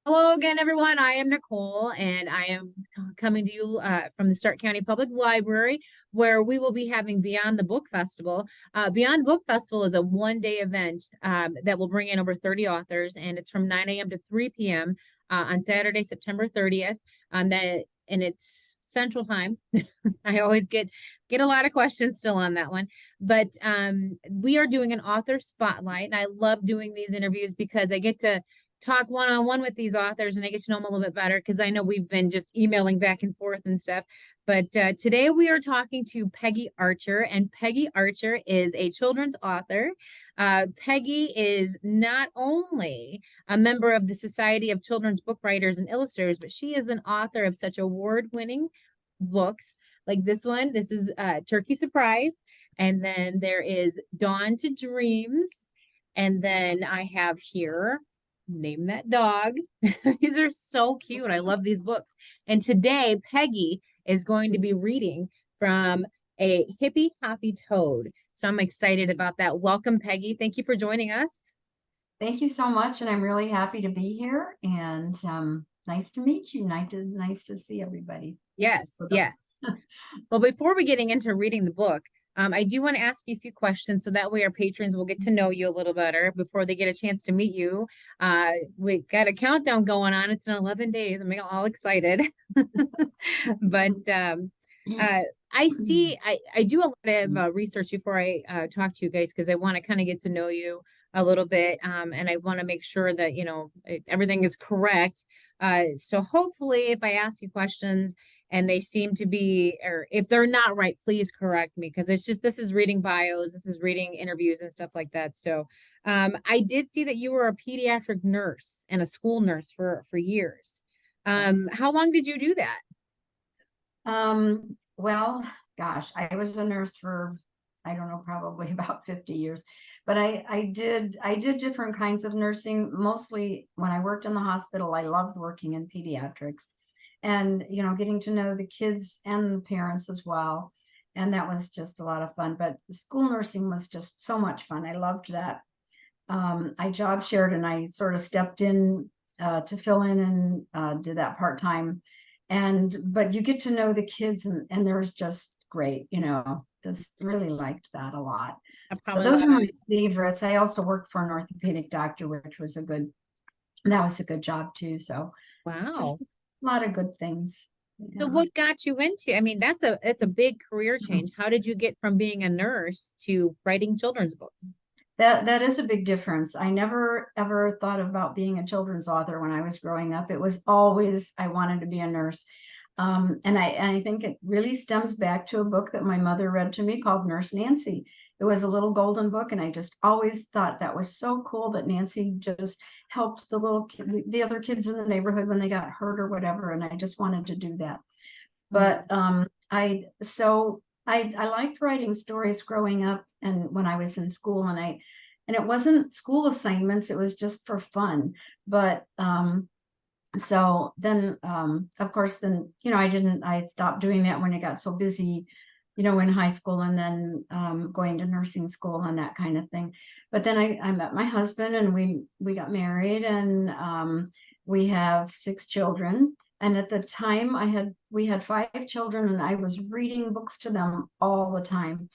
Hello again, everyone. I am Nicole, and I am coming to you from the Stark County Public Library, where we will be having Beyond the Book Festival. Beyond Book Festival is a one-day event that will bring in over 30 authors, and it's from 9 a.m. to 3 p.m. On Saturday, September 30th. And it's Central Time. I always get a lot of questions still on that one, but we are doing an author spotlight, and I love doing these interviews because I get to talk one-on-one with these authors and I get to know them a little bit better because I know we've been just emailing back and forth and stuff. But today we are talking to Peggy Archer, and Peggy Archer is a children's author. Peggy is not only a member of the Society of Children's Book Writers and Illustrators, but she is an author of such award-winning books like this one. This is Turkey Surprise. And then there is Dawn to Dreams. And then I have here Name That Dog. These are so cute. I love these books. And today, Peggy is going to be reading from a Hippy Hoppy Toad. So I'm excited about that. Welcome, Peggy. Thank you for joining us. Thank you so much, and I'm really happy to be here. And nice to meet you. Nice to see everybody. Yes, yes. Well, before we getting into reading the book, I do want to ask you a few questions so that way our patrons will get to know you a little better before they get a chance to meet you. We got a countdown going on. It's in 11 days. I'm all excited. But I see, I do a lot of research before I talk to you guys because I want to kind of get to know you a little bit. And I want to make sure that, everything is correct. So hopefully if I ask you questions, and they seem to be, or if they're not right, please correct me because it's just, this is reading bios, this is reading interviews and stuff like that. So I did see that you were a pediatric nurse and a school nurse for years. Yes. How long did you do that? Well, gosh, I was a nurse for, I don't know, probably about 50 years. But I did different kinds of nursing. Mostly when I worked in the hospital, I loved working in pediatrics and getting to know the kids and the parents as well. And that was just a lot of fun. But school nursing was just so much fun. I loved that. I job shared and I sort of stepped in to fill in and did that part-time. But you get to know the kids and there's just great, just really liked that a lot. I So probably those love are it. my favorites. I also worked for an orthopedic doctor, which was that was a good job too. So just Wow. a lot of good things. So Yeah. what got you into, I mean, it's a big career change. How did you get from being a nurse to writing children's books? That is a big difference. I never ever thought about being a children's author when I was growing up. It was always I wanted to be a nurse. And I think it really stems back to a book that my mother read to me called Nurse Nancy. It was a little golden book, and I just always thought that was so cool that Nancy just helped the other kids in the neighborhood when they got hurt or whatever. And I just wanted to do that. Mm. But I liked writing stories growing up and when I was in school, and it wasn't school assignments, it was just for fun. But so then of course then I stopped doing that when I got so busy, in high school, and then going to nursing school and that kind of thing. But then I met my husband, and we got married, and we have 6 children. And at the time we had 5 children, and I was reading books to them all the time.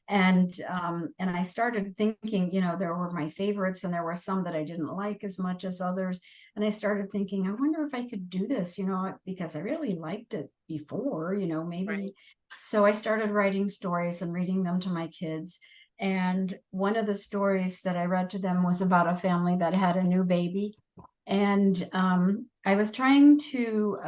And I started thinking, there were my favorites, and there were some that I didn't like as much as others. And I started thinking, I wonder if I could do this, because I really liked it before, Right. maybe. So I started writing stories and reading them to my kids. And one of the stories that I read to them was about a family that had a new baby. And I was trying to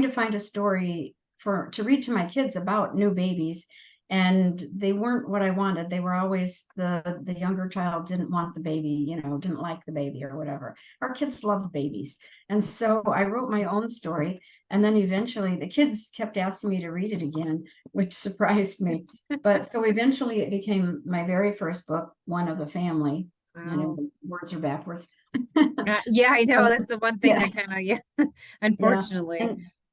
find a story to read to my kids about new babies, and they weren't what I wanted. They were always the younger child didn't want the baby, didn't like the baby or whatever. Our kids love babies. And so I wrote my own story, and then eventually the kids kept asking me to read it again, which surprised me. But so eventually it became my very first book, One of a Family. I know Wow. words are backwards. Yeah, I know. That's the one thing Yeah, that kind of, yeah, yeah. unfortunately.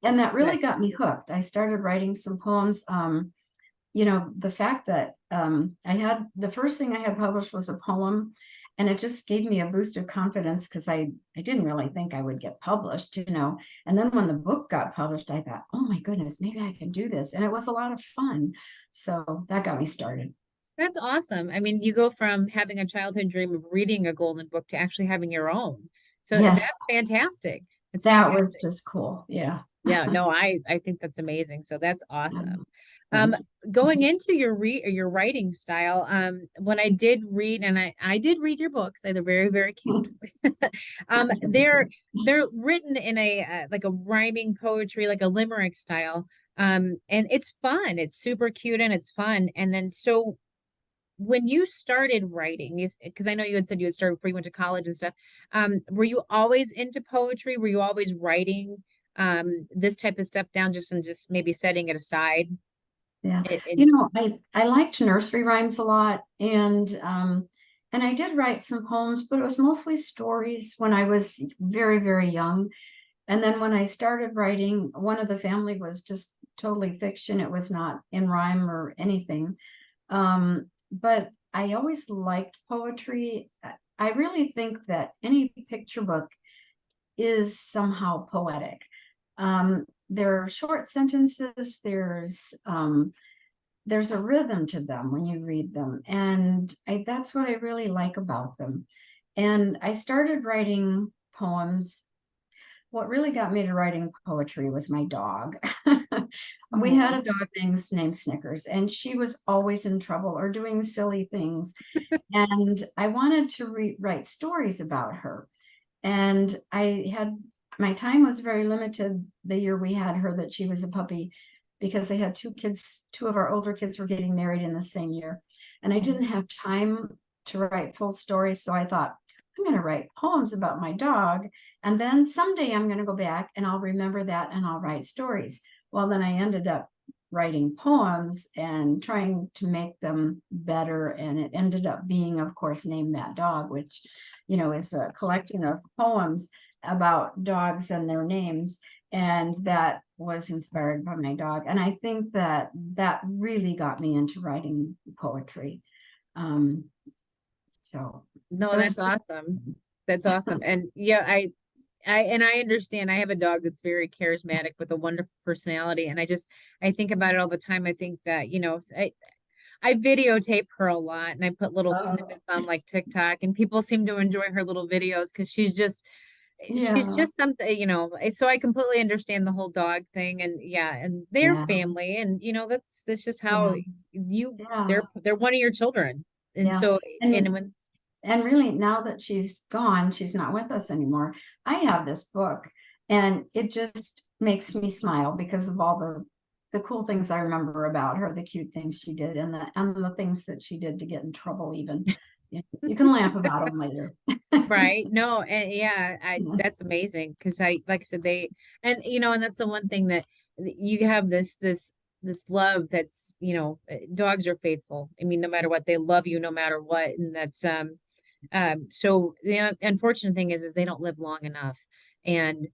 And that But really got me hooked. I started writing some poems. The fact that I had the first thing I had published was a poem, and it just gave me a boost of confidence because I didn't really think I would get published, and then when the book got published, I thought, oh my goodness, maybe I can do this, and it was a lot of fun. So that got me started. That's awesome. I mean, you go from having a childhood dream of reading a golden book to actually having your own. So Yes, that's fantastic. It's that was fantastic. just cool. Yeah. Yeah, no, I think that's amazing. So that's awesome. Um, Thank you. going into your writing style, when I did read, and I did read your books, they're very, very cute. Thank you. They're written in a like a rhyming poetry, like a limerick style. And it's fun. It's super cute and it's fun. And then so when you started writing, because I know you had said you had started before you went to college and stuff, were you always into poetry? Were you always writing this type of stuff down just and just maybe setting it aside? Yeah. It I liked nursery rhymes a lot, and I did write some poems, but it was mostly stories when I was very, very young. And then when I started writing, one of the family was just totally fiction. It was not in rhyme or anything. But I always liked poetry. I really think that any picture book is somehow poetic. There are short sentences, there's a rhythm to them when you read them, and that's what I really like about them. And I started writing poems. What really got me to writing poetry was my dog. We had oh, a dog named Snickers, and she was always in trouble or doing silly things. And I wanted to write stories about her. And my time was very limited the year we had her, that she was a puppy, because they had two kids, two of our older kids were getting married in the same year. And I didn't have time to write full stories. So I thought, I'm going to write poems about my dog. And then someday I'm going to go back and I'll remember that and I'll write stories. Well, then I ended up writing poems and trying to make them better. And it ended up being, of course, Name That Dog, which, is a collection of poems about dogs and their names. And that was inspired by my dog. And I think that really got me into writing poetry. Um, so no, it was that's just, awesome. That's awesome. And yeah, I understand. I have a dog that's very charismatic with a wonderful personality, and I think about it all the time. I think that, I videotape her a lot and I put little uh, snippets on like TikTok, and people seem to enjoy her little videos because she's yeah, just something, so I completely understand the whole dog thing, and yeah, and their yeah, family, and that's just how yeah, you yeah, they're one of your children. And yeah. so and And when really, now that she's gone, she's not with us anymore. I have this book, and it just makes me smile because of all the cool things I remember about her, the cute things she did, and the things that she did to get in trouble. Even you can laugh about them later. right, no, and yeah, I Yeah. that's amazing because I like I said they and and that's the one thing that you have this love that's dogs are faithful. I mean, no matter what, they love you no matter what, and that's so the unfortunate thing is they don't live long enough. And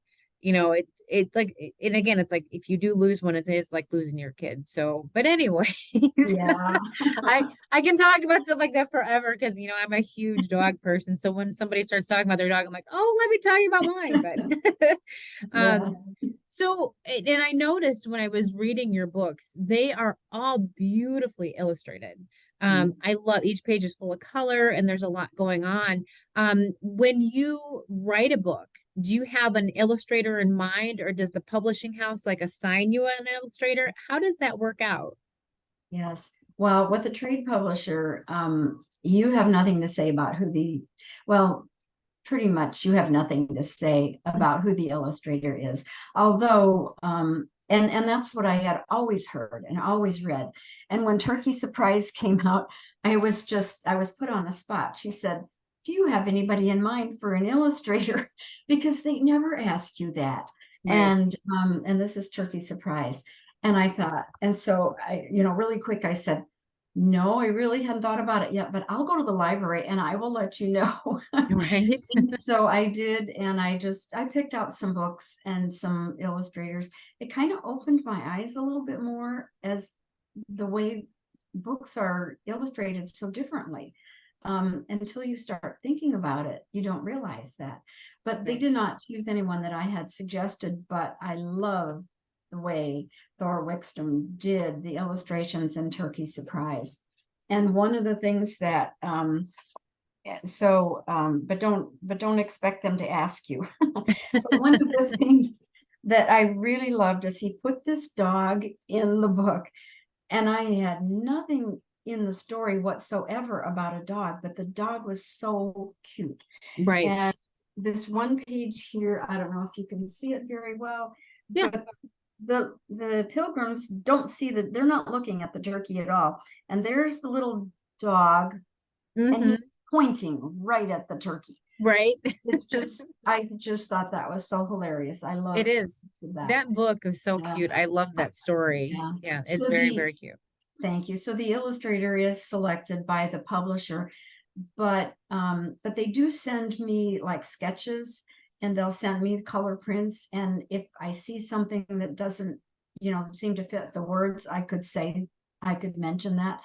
it's like and again, it's like if you do lose one, it is like losing your kids. So but anyway, Yeah. I can talk about stuff like that forever because I'm a huge dog person. So when somebody starts talking about their dog, I'm like, oh, let me tell you about mine. But Yeah. so and I noticed when I was reading your books, they are all beautifully illustrated. I love each page is full of color and there's a lot going on. When you write a book, do you have an illustrator in mind, or does the publishing house like assign you an illustrator? How does that work out? Yes. Well, with the trade publisher, you have nothing to say about well, pretty much you have nothing to say about who the illustrator is. Although, and that's what I had always heard and always read. And when Turkey Surprise came out, I was put on the spot. She said, do you have anybody in mind for an illustrator? Because they never ask you that. Right. And this is Turkey Surprise. And I thought, and so really quick, I said, no, I really hadn't thought about it yet, but I'll go to the library and I will let you know. Right. And so I did, and I picked out some books and some illustrators. It kind of opened my eyes a little bit more as the way books are illustrated so differently. until you start thinking about it, you don't realize that. But they Right. did not choose anyone that I had suggested, but I love the way Thor Wickstrom did the illustrations in Turkey Surprise. And one of the things that but don't expect them to ask you. But one of the things that I really loved is he put this dog in the book, and I had nothing in the story whatsoever about a dog, but the dog was so cute. Right. And this one page here, I don't know if you can see it very well, Yeah. but the pilgrims don't see that, they're not looking at the turkey at all. And there's the little dog, and Hmm. he's pointing right at the turkey. Right. It's just, I just thought that was so hilarious. I It love is. that. That book is so Yeah. cute. I love that story. Yeah. Yeah, it's So very, the very cute. Thank you. So the illustrator is selected by the publisher, but they do send me like sketches, and they'll send me color prints. And if I see something that doesn't, seem to fit the words, I could mention that.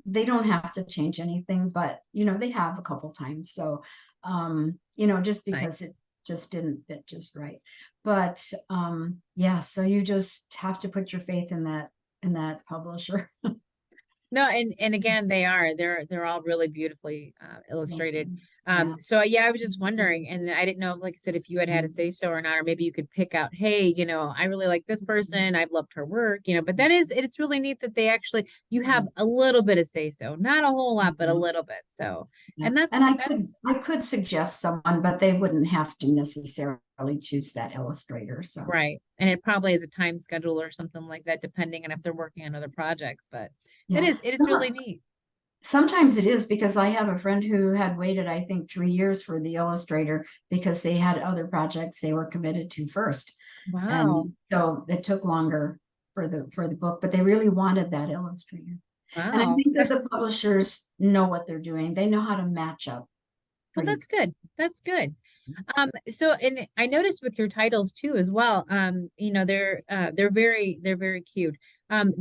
They don't have to change anything, but they have a couple times. So, just because Nice. it just didn't fit just right. But yeah, so you just have to put your faith in that publisher. No, and again, they're all really beautifully Thank illustrated. you. Yeah. So yeah, I was just wondering, and I didn't know, like I said, if you had a say so or not, or maybe you could pick out, hey, I really like this person, I've loved her work, but it's really neat that they actually you have a little bit of say so, not a whole lot, but a Mhm. little bit. So, Yeah. and that's And that's I could suggest someone, but they wouldn't have to necessarily choose that illustrator. So right, and it probably is a time schedule or something like that, depending on if they're working on other projects. But yeah. it's really neat. Sometimes it is, because I have a friend who had waited, I think, 3 years for the illustrator because they had other projects they were committed to first. Wow, And so it took longer for the book, but they really wanted that illustrator. And I wow. think that the publishers know what they're doing. They know how to match up Well, pretty that's good. That's good. So and I noticed with your titles too as well. They're very cute.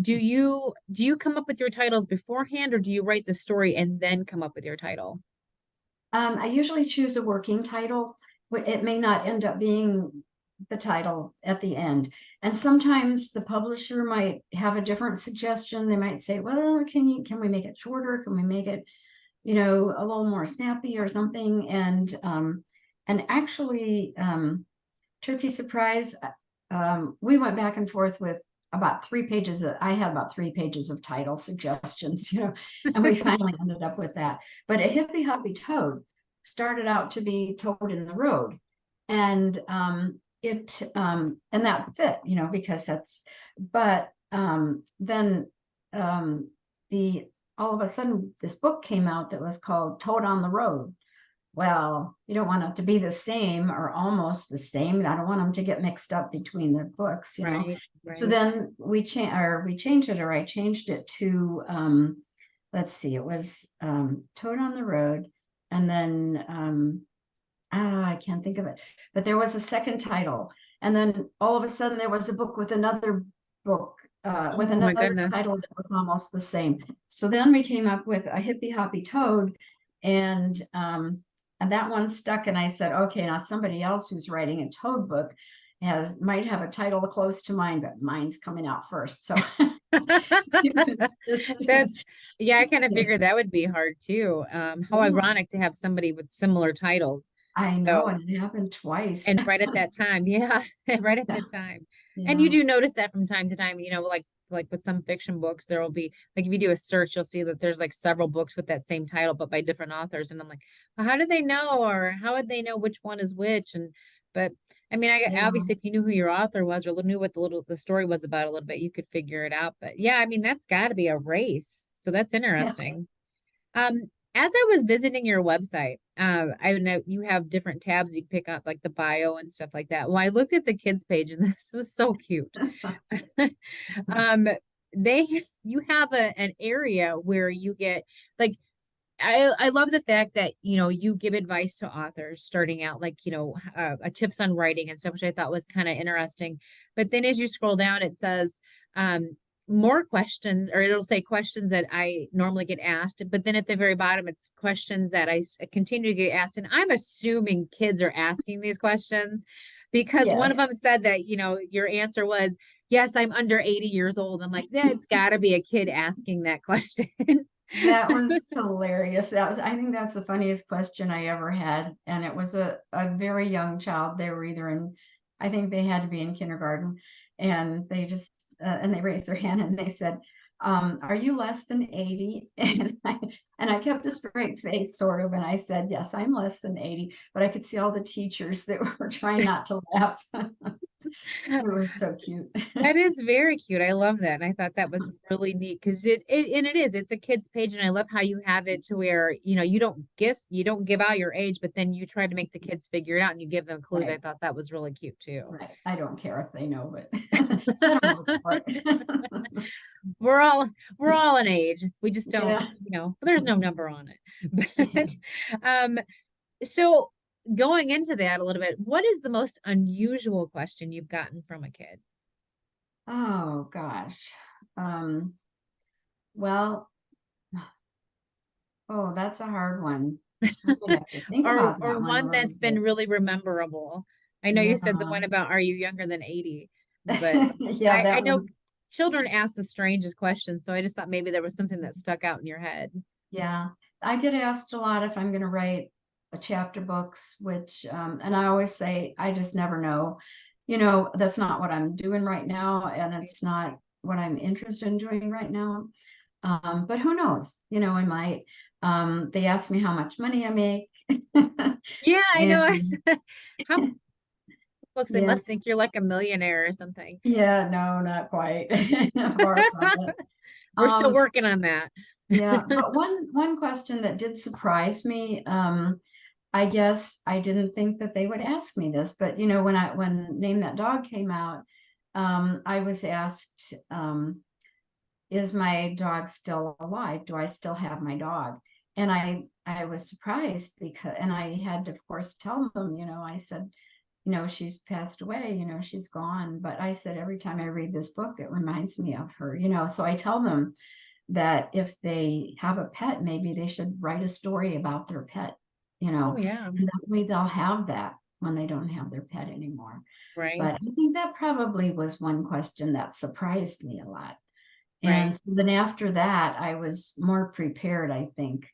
Do you come up with your titles beforehand, or do you write the story and then come up with your title? I usually choose a working title. It may not end up being the title at the end. And sometimes the publisher might have a different suggestion. They might say, well, can we make it shorter? Can we make it, a little more snappy or something? And actually, Turkey Surprise, we went back and forth with about 3 pages. I had about 3 pages of title suggestions, and we finally ended up with that. But a Hippy Hoppy Toad started out to be Toad in the Road. And and that fit, because but then the all of a sudden this book came out that was called Toad on the Road. Well, you don't want it to be the same or almost the same. I don't want them to get mixed up between their books. Right, So right. then we changed it, or I changed it to let's see, it was Toad on the Road, and then I can't think of it, but there was a second title, and then all of a sudden there was a book with another book with Oh my another goodness. title that was almost the same. So then we came up with a Hippy Hoppy Toad, and that one stuck. And I said, okay, now somebody else who's writing a Toad book might have a title close to mine, but mine's coming out first. So That's yeah, I kind of figured that would be hard too. How yeah, ironic to have somebody with similar titles. I know, So, and it happened twice. and right at that time, yeah, right at Yeah, that time. And you yeah, do notice that from time to time, like with some fiction books, there will be like if you do a search, you'll see that there's like several books with that same title, but by different authors. And I'm like, well, how did they know, or how would they know which one is which? And but I mean, I yeah, obviously if you knew who your author was or knew what the story was about a little bit, you could figure it out. But yeah, I mean, that's got to be a race. So that's yeah. interesting. As I was visiting your website, I know you have different tabs you can pick out, like the bio and stuff like that. Well, I looked at the kids page, and this was so cute. Um, you have an area where you get like I love the fact that you give advice to authors starting out, like tips on writing and stuff, which I thought was kind of interesting. But then as you scroll down, it says, um, more questions, or it'll say questions that I normally get asked, but then at the very bottom, it's questions that continue to get asked. And I'm assuming kids are asking these questions because one Yes, of them said that, your answer was, yes, I'm under 80 years old. I'm like, yeah, it's got to be a kid asking that question. that was hilarious. I think that's the funniest question I ever had. And it was a very young child. They were either I think they had to be in kindergarten. And and they raised their hand and they said, are you less than 80? And I kept a straight face, sort of. And I said, yes, I'm less than 80. But I could see all the teachers that were trying not to laugh. It was so cute. That is very cute. I love that. And I thought that was really neat because it's a kid's page. And I love how you have it to where, you don't give out your age, but then you try to make the kids figure it out and you give them clues. I Right, thought that was really cute too. right. I don't care if they know, but I don't look for it. We're all we're all an age. We just don't, Yeah. there's no number on it. But so going into that a little bit, what is the most unusual question you've gotten from a kid? Oh gosh. Well, oh, that's a hard one. I would have to think or about or that one a one little that's been bit. really memorable. I know you Yeah. said the one about are you younger than 80, but Yeah, I that know one. children ask the strangest questions, so I just thought maybe there was something that stuck out in your head. Yeah. I get asked a lot if I'm going to write a chapter books, which, and I always say, I just never know. That's not what I'm doing right now, and it's not what I'm interested in doing right now. But who knows? I might. They ask me how much money I make. Yeah, I know. And How Folks, they yeah, must think you're like a millionaire or something. yeah, no, not quite. Far from it. We're still Um, working on that. yeah, but one question that did surprise me, I guess I didn't think that they would ask me this, but when Name That Dog came out, I was asked, is my dog still alive? Do I still have my dog? And I was surprised because, and I had to, of course, tell them, I said, she's passed away, she's gone. But I said, every time I read this book, it reminds me of her, so I tell them that if they have a pet, maybe they should write a story about their pet, Oh yeah, and that way they'll have that when they don't have their pet anymore. right, But I think that probably was one question that surprised me a lot. And right. so then after that, I was more prepared, I think,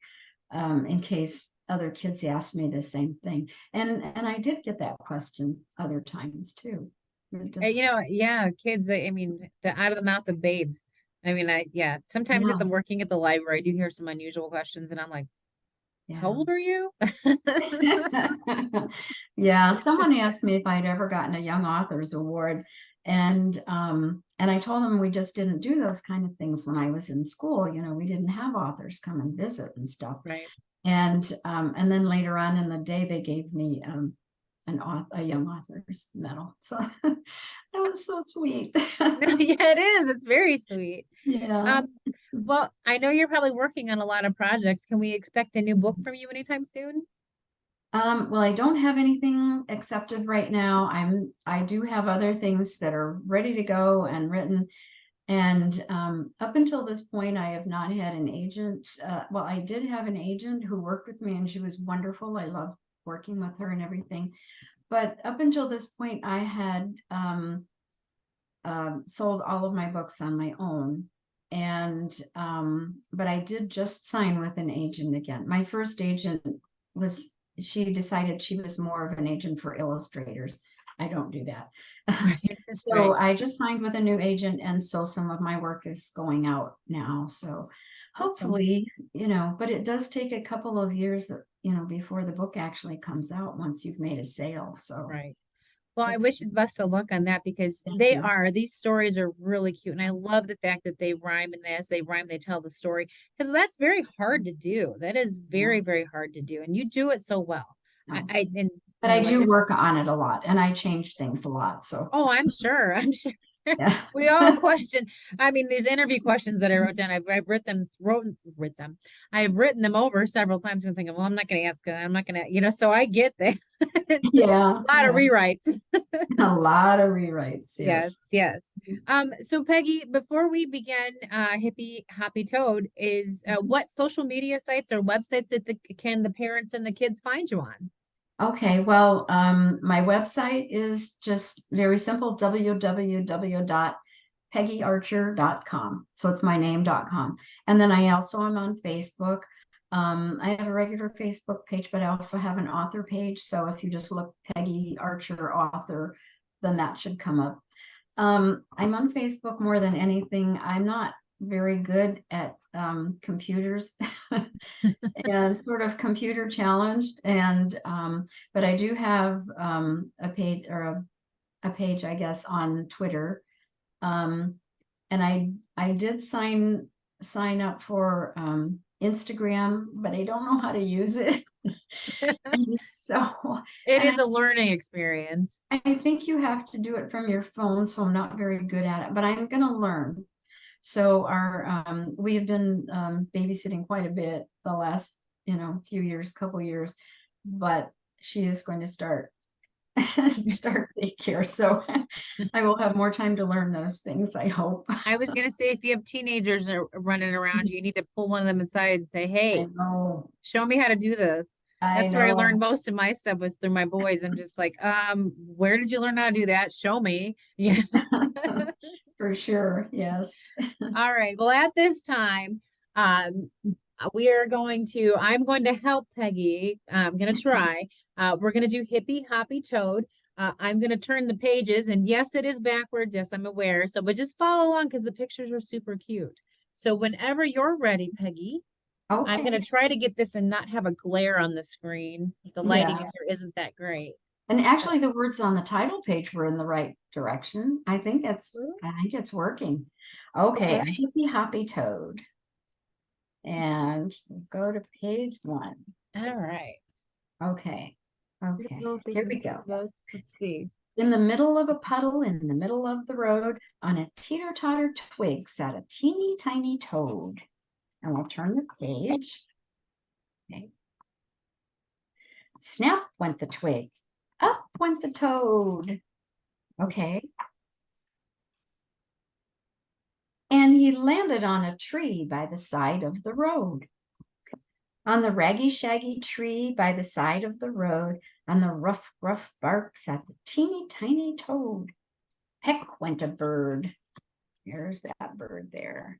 in case other kids asked me the same thing. And I did get that question other times too. It just, Yeah, kids, I mean, the out of the mouth of babes. I mean, yeah, sometimes yeah, working at the library, I do hear some unusual questions and I'm like, how yeah. old are you? Yeah, someone asked me if I'd ever gotten a Young Authors Award, and I told them we just didn't do those kind of things when I was in school. We didn't have authors come and visit and stuff. Right. And then later on in the day, they gave me a Young Authors medal. So that was so sweet. Yeah, it is. It's very sweet. Yeah. Um, well, I know you're probably working on a lot of projects. Can we expect a new book from you anytime soon? Well, I don't have anything accepted right now. I do have other things that are ready to go and written. And up until this point, I have not had an agent. Well, I did have an agent who worked with me, and she was wonderful. I loved working with her and everything. But up until this point, I had sold all of my books on my own. And but I did just sign with an agent again. My first agent was, she decided she was more of an agent for illustrators. I don't do that. So Right. I just signed with a new agent, and so some of my work is going out now. So Awesome. hopefully, but it does take a couple of years, before the book actually comes out once you've made a sale. So Right. Well, I it's, wish you the best of luck on that because thank you. these stories are really cute. And I love the fact that they rhyme and as they rhyme, they tell the story because that's very hard to do. That is Yeah. very, very hard to do. And you do it so well. No. And But I like do I said, work on it a lot, and I change things a lot. So oh, I'm sure. I'm sure. yeah. We all question. I mean, these interview questions that I wrote down, I've written them. I've written them over several times and thinking, well, I'm not going to ask it. I'm not going to, so I get that. It's Yeah, a lot of yeah. rewrites. A lot of rewrites. Yes, Yes. yes. So Peggy, before we begin, Hippy Hoppy Toad is what social media sites or websites that can the parents and the kids find you on? Okay, well, my website is just very simple, www.peggyarcher.com. So it's my name.com. And then I also am on Facebook. I have a regular Facebook page, but I also have an author page. So if you just look Peggy Archer author, then that should come up. I'm on Facebook more than anything. I'm not very good at computers and sort of computer challenged, and but I do have a page or a page, I guess, on Twitter. And I did sign up for Instagram, but I don't know how to use it. So, It and is a learning experience. I think you have to do it from your phone, so I'm not very good at it, but I'm gonna learn. So we have been babysitting quite a bit the last, few years, couple years, but she is going to start daycare. So I will have more time to learn those things, I hope. I was gonna say if you have teenagers running around you, you need to pull one of them aside and say, I "Hey, know. show me how to do this." I That's where I learned know. most of my stuff was through my boys. I'm just like, where did you learn how to do that? Show me. Yeah. For sure. Yes. All right. Well, at this time, I'm going to help Peggy. I'm going to try. We're going to do Hippy Hoppy Toad. I'm going to turn the pages, and yes, it is backwards. Yes, I'm aware. So, but just follow along because the pictures are super cute. So whenever you're ready, Peggy, I'm Okay. going to try to get this and not have a glare on the screen. The lighting Yeah. in here isn't that great. And actually the words on the title page were in the right direction. I think it's working. Okay, Okay. a hippy hoppy toad. And go to page 1. All right. Okay. Okay. Don't think Here we it's go. this. Let's see. In the middle of a puddle, in the middle of the road, on a teeter-totter twig sat a teeny tiny toad. And we'll turn the page. Okay. Snap went the twig. Up went the toad. Okay. And he landed on a tree by the side of the road. On the raggy shaggy tree by the side of the road, on the rough rough bark sat the teeny tiny toad. Peck went a bird. There's that bird there.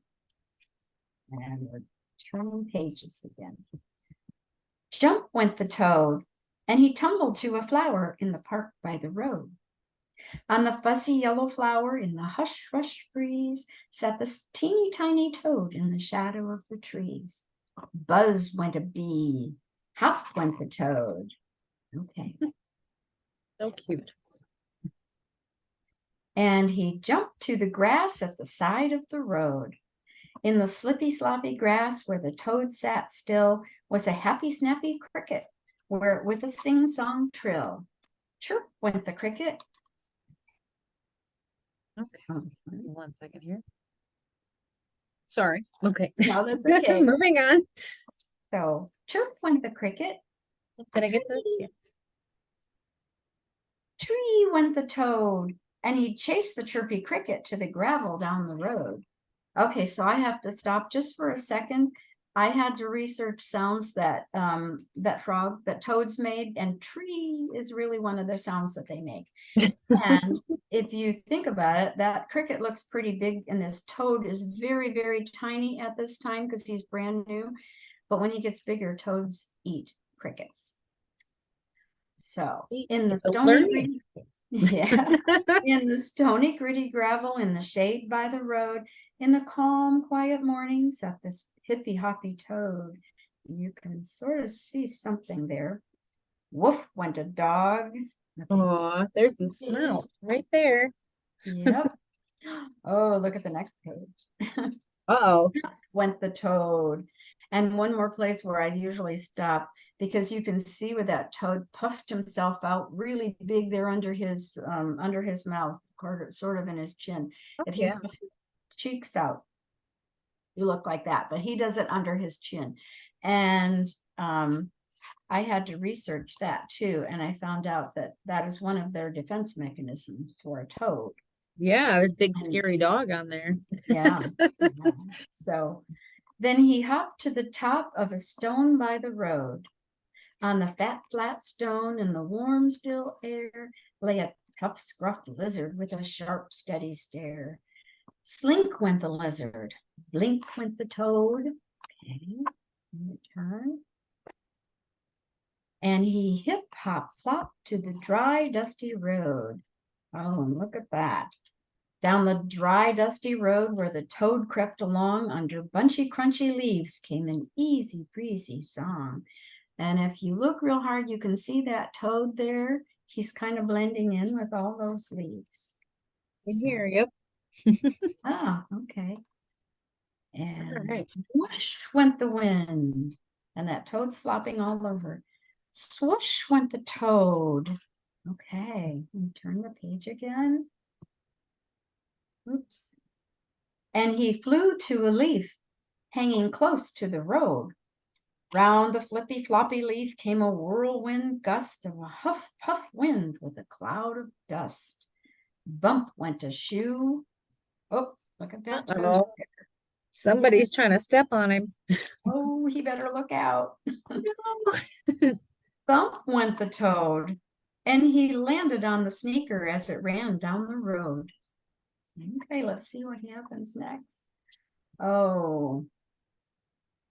And we're turning pages again. Jump went the toad, and he tumbled to a flower in the park by the road. On the fussy yellow flower in the hush rush breeze sat the teeny tiny toad in the shadow of the trees. Buzz went a bee. Hop went the toad. Okay. So cute. And he jumped to the grass at the side of the road. In the slippy sloppy grass where the toad sat still was a happy snappy cricket where with a sing-song trill. Chirp went the cricket. Okay. 1 second here. Sorry. Okay. No, that's okay. Moving on. So chirp went the cricket. Can I get this? Yeah. Tree went the toad, and he chased the chirpy cricket to the gravel down the road. Okay, so I have to stop just for a second. I had to research sounds that toads made, and tree is really one of the sounds that they make. And if you think about it, that cricket looks pretty big, and this toad is very, very tiny at this time because he's brand new. But when he gets bigger, toads eat crickets. So in the stony gritty, yeah, in the stony gritty gravel, in the shade by the road, in the calm, quiet mornings at this hippy hoppy toad, you can sort of see something there. Woof went a dog. Oh, there's a smell right there. Yep. Oh, look at the next page. Uh-oh. Went the toad. And one more place where I usually stop, because you can see where that toad puffed himself out really big there under his mouth, sort of in his chin. If you puff your cheeks out, you look like that, but he does it under his chin. And I had to research that too, and I found out that that is one of their defense mechanisms for a toad. Yeah, a big And scary dog on there. yeah, yeah. So then he hopped to the top of a stone by the road. On the fat, flat stone in the warm, still air lay a tough, scruffed lizard with a sharp, steady stare. Slink went the lizard, blink went the toad. Okay, turn. And he hip hop plopped to the dry, dusty road. Oh, and look at that. Down the dry, dusty road where the toad crept along under bunchy, crunchy leaves came an easy breezy song. And if you look real hard, you can see that toad there. He's kind of blending in with all those leaves. In So, here, yep. okay. All And right. whoosh went the wind, and that toad's flopping all over. Swoosh went the toad. Okay, turn the page again. Oops. And he flew to a leaf hanging close to the road. Round the flippy floppy leaf came a whirlwind gust of a huff puff wind with a cloud of dust. Bump went a shoe. Oh, look at that toad. Uh-oh. Somebody's trying to step on him. Oh, he better look out. No. Thump went the toad, and he landed on the sneaker as it ran down the road. Okay, let's see what happens next. Oh,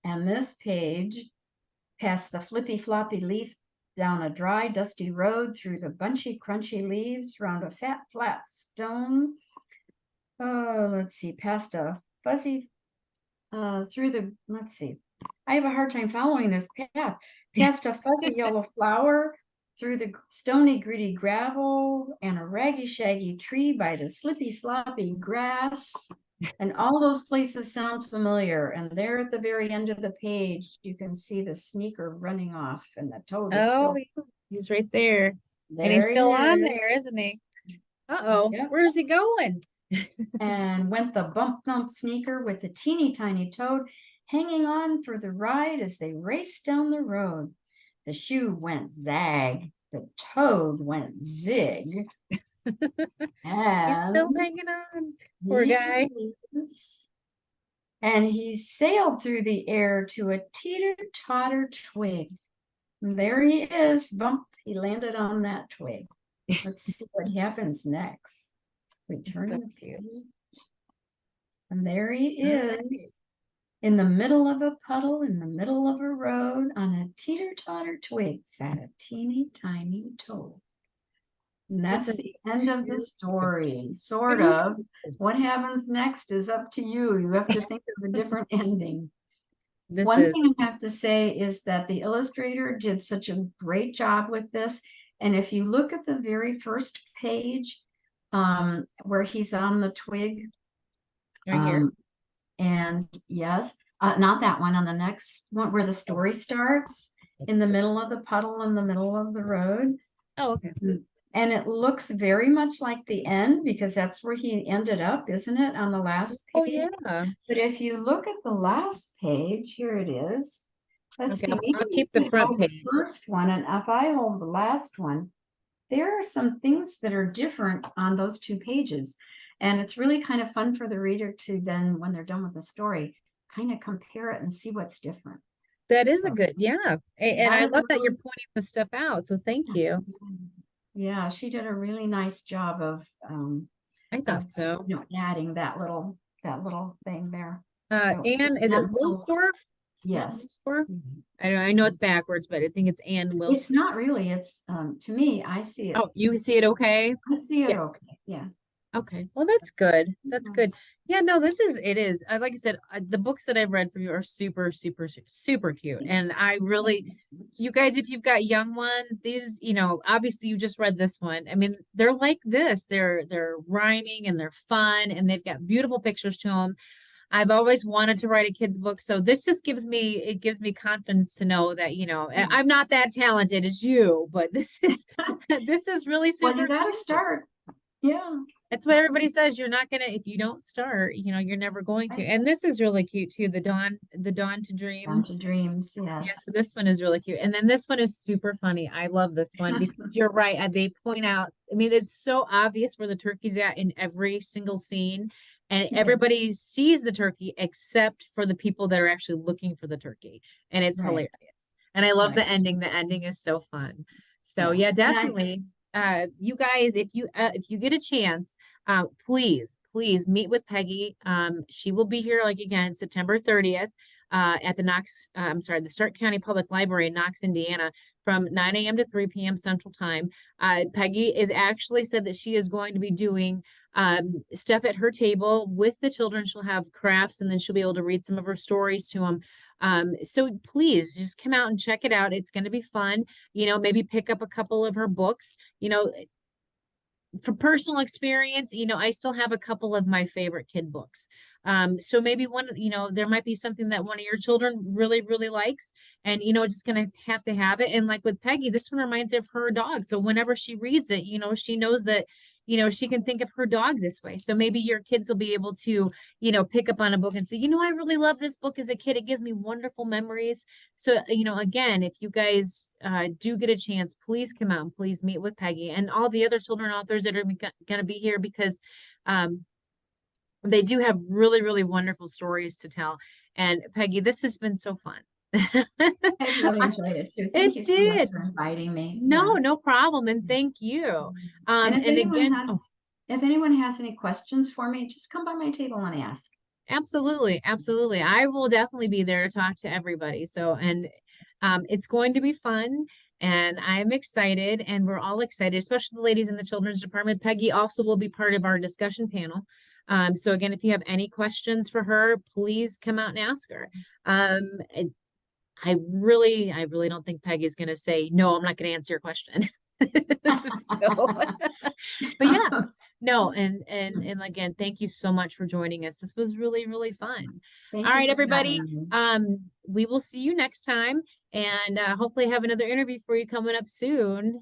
and this page, past the flippy floppy leaf, down a dry, dusty road, through the bunchy, crunchy leaves, round a fat, flat stone. Oh, let's see, past a fuzzy, through the, let's see. I have a hard time following this path. Past a fuzzy yellow flower, through the stony, gritty gravel, and a raggy, shaggy tree by the slippy, sloppy grass. And all those places sound familiar. And there at the very end of the page, you can see the sneaker running off, and the toad is Oh, still yeah, he's right there. And he's there. He still on is. there, isn't he? Uh-oh, Yep. where's he going? And went the bump thump sneaker with the teeny tiny toad hanging on for the ride as they raced down the road. The shoe went zag, the toad went zig, He's still and hanging on. Poor guy. yes, and he sailed through the air to a teeter-totter twig. And there he is, bump, he landed on that twig. Let's see what happens next. We turn So the cute. page, and there he All right. is. In the middle of a puddle, in the middle of a road, on a teeter-totter twig sat a teeny tiny toad. And This that's is the end of the too story, sort cute. of. What happens next is up to you. You have to think of a different ending. This One is, thing I have to say is that the illustrator did such a great job with this. And if you look at the very first page, where he's on the twig, right here. and yes, not that one, on the next one where the story starts in the middle of the puddle in the middle of the road. Oh, okay. And it looks very much like the end because that's where he ended up, isn't it? On the last Oh, page. yeah. But if you look at the last page, here it is. Let's Okay, see, maybe I'll you keep the could front hold the page. first one, and if I hold the last one, there are some things that are different on those two pages. And it's really kind of fun for the reader to then, when they're done with the story, kind of compare it and see what's different. That is a So good, yeah. And that I is love that you're really, pointing the stuff out. So thank you. yeah, she did a really nice job I of thought so. adding that little thing there. So Anne, is it Ann Wilson, Wilsdorf? Is it yes. Wilsdorf? I know it's backwards, but I think it's Anne It's Wilsdorf. not really, it's to me, Oh, you see it okay? I see it Yeah. okay. Yeah. Okay. Well, that's good. That's Mhm. good. Yeah, no, this is, it is. Like I said, the books that I've read from you are super, super, super cute. And I really, you guys, if you've got young ones, these, obviously you just read this one. I mean, they're like this. They're rhyming and they're fun and they've got beautiful pictures to them. I've always wanted to write a kid's book, so this just gives me confidence to know that, I'm not that talented as you, but this is this is really Well, you super got to cute. start. Yeah. That's what everybody says. You're not gonna, if you don't start, you're never going to. Right. And this is really cute too. The Dawn to Down Dreams. to dreams, Yeah, yes. so this one is really cute. And then this one is super funny. I love this one because you're right. They point out, I mean, it's so obvious where the turkey's at in every single scene. And Yeah, everybody sees the turkey except for the people that are actually looking for the turkey. And it's right, hilarious. And I love the right. ending. The ending is so fun. So Yeah. yeah, And I, definitely. You guys, if you get a chance, please meet with Peggy. She will be here like again September 30th at the the Stark County Public Library in Knox, Indiana, from 9 a.m. to 3 p.m. Central Time. Peggy is actually said that she is going to be doing stuff at her table with the children. She'll have crafts and then she'll be able to read some of her stories to them. So please just come out and check it out. It's going to be fun. Maybe pick up a couple of her books. For personal experience, I still have a couple of my favorite kid books. So maybe there might be something that one of your children really, really likes, and just gonna have to have it. And like with Peggy, this one reminds her of her dog. So whenever she reads it, she knows that, she can think of her dog this way. So maybe your kids will be able to, pick up on a book and say, I really love this book as a kid. It gives me wonderful memories. So, again, if you guys do get a chance, please come out and please meet with Peggy and all the other children authors that are going to be here because they do have really, really wonderful stories to tell. And Peggy, this has been so fun. I really enjoyed it too. It Thank you so much did. for inviting me. No, Yeah. no problem. And thank you. And And again, if anyone has any questions for me, just come by my table and ask. absolutely, absolutely. I will definitely be there to talk to everybody. So, and it's going to be fun, and I'm excited, and we're all excited, especially the ladies in the children's department. Peggy also will be part of our discussion panel. So again, if you have any questions for her, please come out and ask her. And I really don't think Peggy's going to say, no, I'm not going to answer your question. So, but yeah, no, and again, thank you so much for joining us. This was really, really fun. All Thank you right, for everybody. having me. We will see you next time and hopefully have another interview for you coming up soon.